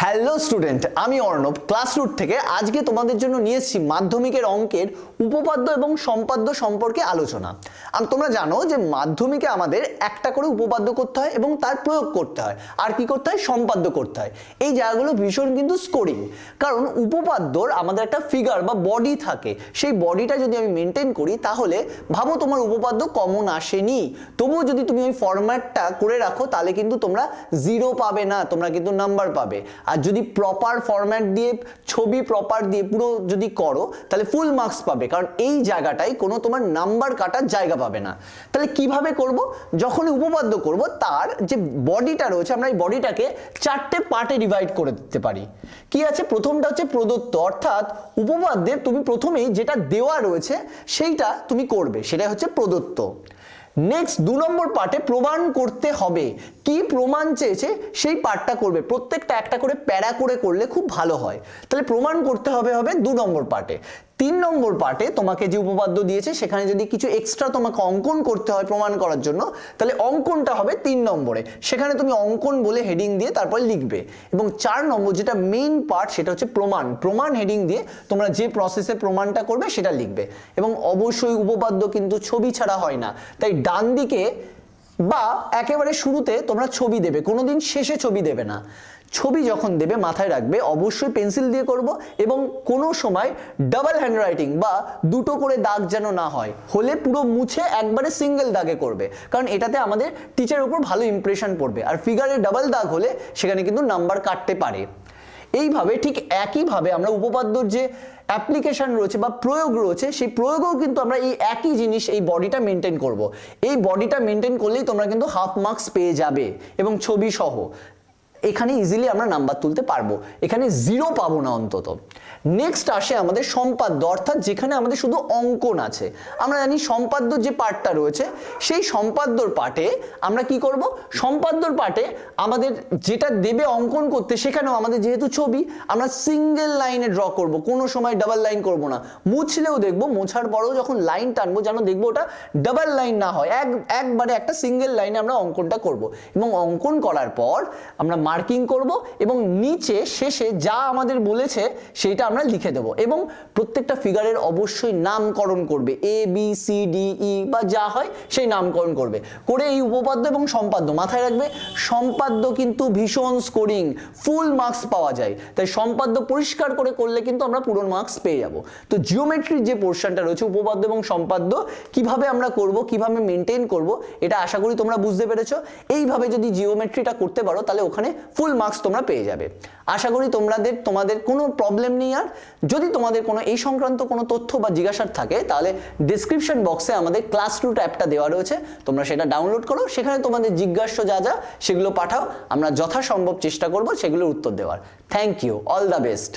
Hello student, আমি অর্ণব ক্লাসরুট থেকে আজকে তোমাদের জন্য নিয়ে এসেছি মাধ্যমিকের অঙ্কের উপপাদ্য এবং সম্পাদ্য সম্পর্কে আলোচনা। আর তোমরা জানো যে মাধ্যমিকে আমাদের একটা করে উপপাদ্য করতে হয় এবং তার প্রয়োগ করতে হয়, আর কি করতে হয়, সম্পাদ্য করতে হয়। এই জায়গাগুলো ভীষণ কিন্তু স্কোরিং, কারণ উপপাদ্যর আমাদের একটা ফিগার বা বডি থাকে, সেই বডিটা যদি আমি মেনটেন করি তাহলে ভাবো তোমার উপপাদ্য কমন আসেনি, তবুও যদি তুমি ওই ফরম্যাটটা করে রাখো তাহলে কিন্তু তোমরা 0 পাবে না, তোমরা কিন্তু নাম্বার পাবে। আর যদি প্রপার ফরম্যাট দিয়ে ছবি প্রপার দিয়ে পুরো যদি করো তাহলে ফুল মার্কস পাবে, কারণ এই জায়গাটাই কোনো তোমার নাম্বার কাটার জায়গা পাবে না। তাহলে কিভাবে করব? যখনই উপপাদ্য করব তার যে বডিটা রয়েছে আমরা এই বডিটাকে 4টে পার্টে ডিভাইড করে দিতে পারি। কি আছে? প্রথমটা হচ্ছে প্রদত্ত, অর্থাৎ উপপাদ্যে তুমি প্রথমেই যেটা দেওয়া রয়েছে সেইটা তুমি করবে, সেটা হচ্ছে প্রদত্ত। নেক্সট 2 নম্বর পার্টে প্রমাণ করতে হবে, কি প্রমাণ চেয়েছে সেই পার্টটা করবে। প্রত্যেকটা একটা করে প্যারা করে করলে খুব ভালো হয়। তাহলে প্রমাণ করতে হবে 2 নম্বর পার্টে। 3 নম্বর পার্টে তোমাকে যে উপপাদ্য দিয়েছে সেখানে যদি কিছু এক্সট্রা তোমাকে অঙ্কন করতে হয় প্রমাণ করার জন্য, তাহলে অঙ্কনটা হবে 3 নম্বরে, সেখানে তুমি অঙ্কন বলে হেডিং দিয়ে তারপরে লিখবে। এবং 4 নম্বর যেটা মেইন পার্ট সেটা হচ্ছে প্রমাণ, প্রমাণ হেডিং দিয়ে তোমরা যে প্রসেসে প্রমাণটা করবে সেটা লিখবে। এবং অবশ্যই উপপাদ্য কিন্তু ছবি ছাড়া হয় না, তাই ডান দিকে বা একেবারে শুরুতে তোমরা ছবি দেবে, কোনোদিন শেষে ছবি দেবে না। ছবি যখন দেবে মাথায় রাখবে অবশ্যই পেন্সিল দিয়ে করব, এবং কোনো সময় ডাবল হ্যান্ডরাইটিং বা 2টো করে দাগ যেন না হয়, হলে পুরো মুছে একবারে সিঙ্গেল দাগে করবে, কারণ এটাতে আমাদের টিচারের উপর ভালো ইমপ্রেশন পড়বে। আর ফিগারে ডাবল দাগ হলে সেখানে কিন্তু নাম্বার কাটতে পারে। এইভাবে ঠিক একইভাবে আমরা উপপাদ্যর যে অ্যাপ্লিকেশন রয়েছে বা প্রয়োগ রয়েছে সেই প্রয়োগও কিন্তু আমরা এই একই জিনিস, এই বডিটা মেনটেন করব। এই বডিটা মেনটেন করলেই তোমরা কিন্তু হাফ মার্কস পেয়ে যাবে এবং ছবি সহ। এখানে ইজিলি আমরা নাম্বার তুলতে পারবো, এখানে 0 পাবো না অন্তত। নেক্সট আসে আমাদের সম্পাদ্য, অর্থাৎ যেখানে আমাদের শুধু অঙ্কন আছে। আমরা জানি সম্পাদ্য যে পার্টটা রয়েছে সেই সম্পাদ্যর পার্টে আমরা কি করব, সম্পাদ্যর পার্টে আমাদের যেটা দেবে অঙ্কন করতে সেখানেও আমাদের যেহেতু ছবি, আমরা সিঙ্গেল লাইনে ড্র করব, কোনো সময় ডাবল লাইন করব না। মুছলেও দেখবো, মোছার পরেও যখন লাইন টানবো যেন দেখবো ওটা ডাবল লাইন না হয়, একবারে একটা সিঙ্গেল লাইনে আমরা অঙ্কনটা করব। এবং অঙ্কন করার পর আমরা মার্কিং করব এবং নিচে শেষে যা আমাদের বলেছে সেইটা আমরা লিখে দেব। এবং প্রত্যেকটা ফিগারের অবশ্যই নামকরণ করবে, A B C D E বা যা হয় সেই নামকরণ করবে করে এই উপপাদ্য এবং সম্পাদ্য মাথায় রাখবে। সম্পাদ্য কিন্তু ভীষণ স্কোরিং, ফুল মার্কস পাওয়া যায়, তাই সম্পাদ্য পরিষ্কার করে করলে কিন্তু আমরা পুরো মার্কস পেয়ে যাব। তো জিওমেট্রির যে পোর্শনটা রয়েছে উপপাদ্য এবং সম্পাদ্য কিভাবে আমরা করব, কিভাবে মেনটেন করব, এটা আশা করি তোমরা বুঝতে পেরেছো। এইভাবে যদি জিওমেট্রিটা করতে পারো তাহলে ওখানে ফুল মার্কস তোমরা পেয়ে যাবে। আশা করি তোমাদের কোনো প্রবলেম নেই। আর যদি তোমাদের কোনো এই সংক্রান্ত কোনো তথ্য বা জিজ্ঞাসার থাকে তাহলে ডেসক্রিপশন বক্সে আমাদের ক্লাসরুট অ্যাপটা দেওয়া রয়েছে, তোমরা সেটা ডাউনলোড করো, সেখানে তোমাদের জিজ্ঞাস্য যা যা সেগুলো পাঠাও, আমরা যথাসম্ভব চেষ্টা করব সেগুলোর উত্তর দেওয়ার। Thank you, all the best.